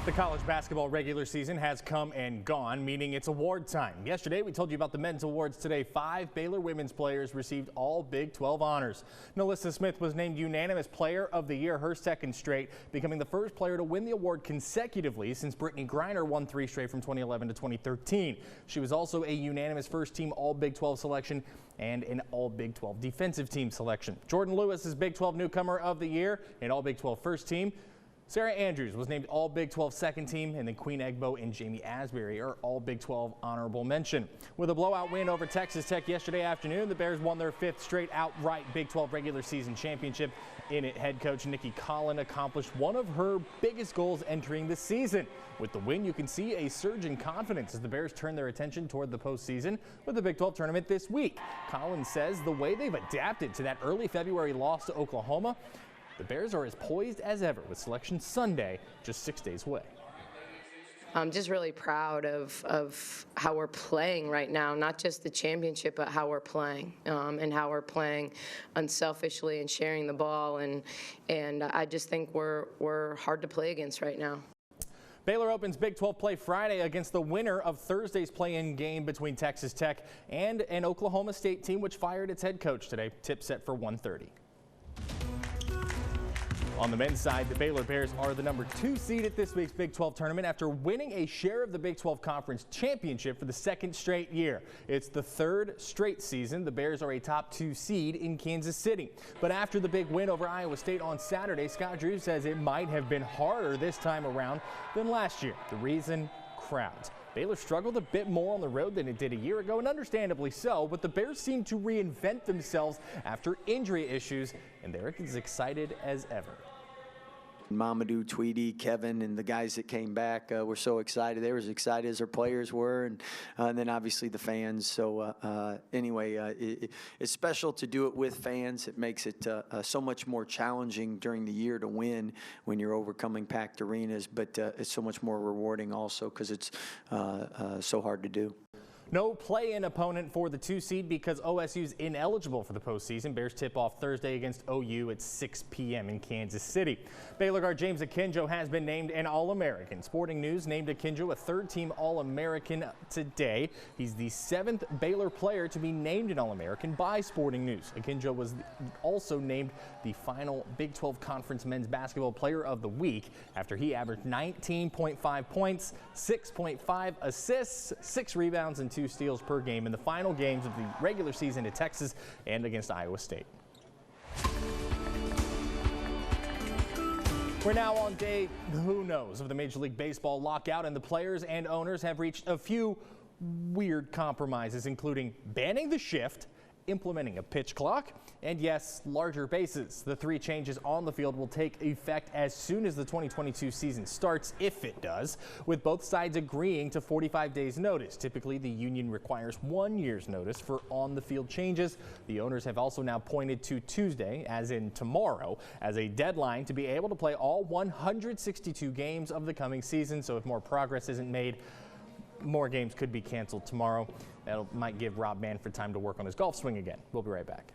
The college basketball regular season has come and gone, meaning it's award time. Yesterday, we told you about the men's awards. Today, 5 Baylor women's players received all Big 12 honors. Nalissa Smith was named unanimous player of the year, her second straight, becoming the first player to win the award consecutively since Brittany Griner won 3 straight from 2011 to 2013. She was also a unanimous first team all Big 12 selection and an all Big 12 defensive team selection. Jordan Lewis is Big 12 newcomer of the year and all Big 12 first team. Sarah Andrews was named all Big 12 second team, and then Queen Egbo and Jamie Asbury are all Big 12 honorable mention. With a blowout win over Texas Tech yesterday afternoon, the Bears won their 5th straight outright Big 12 regular season championship. In it, head coach Nikki Collin accomplished one of her biggest goals entering the season. With the win, you can see a surge in confidence as the Bears turn their attention toward the postseason with the Big 12 tournament this week. Collin says the way they've adapted to that early February loss to Oklahoma, the Bears are as poised as ever with Selection Sunday just 6 days away. I'm just really proud of how we're playing right now, not just the championship, but how we're playing and how we're playing unselfishly and sharing the ball. And I just think we're hard to play against right now. Baylor opens Big 12 play Friday against the winner of Thursday's play-in game between Texas Tech and an Oklahoma State team which fired its head coach today. Tip set for 1:30. On the men's side, the Baylor Bears are the number 2 seed at this week's Big 12 tournament after winning a share of the Big 12 Conference Championship for the 2nd straight year. It's the 3rd straight season the Bears are a top 2 seed in Kansas City. But after the big win over Iowa State on Saturday, Scott Drew says it might have been harder this time around than last year. The reason? Crowds. Baylor struggled a bit more on the road than it did a year ago, and understandably so, but the Bears seem to reinvent themselves after injury issues, and they're as excited as ever. Mamadou, Tweedy, Kevin, and the guys that came back were so excited. They were as excited as their players were, and then obviously the fans. So anyway, it's special to do it with fans. It makes it so much more challenging during the year to win when you're overcoming packed arenas, but it's so much more rewarding also because it's so hard to do. No play-in opponent for the 2 seed because OSU's ineligible for the postseason. Bears tip off Thursday against OU at 6 p.m. in Kansas City. Baylor guard James Akinjo has been named an All-American. Sporting News named Akinjo a 3rd-team All-American today. He's the 7th Baylor player to be named an All-American by Sporting News. Akinjo was also named the final Big 12 Conference Men's Basketball Player of the Week after he averaged 19.5 points, 6.5 assists, 6 rebounds, and 2 steals per game in the final games of the regular season at Texas and against Iowa State. We're now on day, who knows, of the Major League Baseball lockout, and the players and owners have reached a few weird compromises, including banning the shift, implementing a pitch clock, and yes, larger bases. The 3 changes on the field will take effect as soon as the 2022 season starts, if it does, with both sides agreeing to 45 days notice. Typically, the union requires 1 year's notice for on-the-field changes. The owners have also now pointed to Tuesday, as in tomorrow, as a deadline to be able to play all 162 games of the coming season. So if more progress isn't made, more games could be canceled tomorrow. That might give Rob Manfred time to work on his golf swing again. We'll be right back.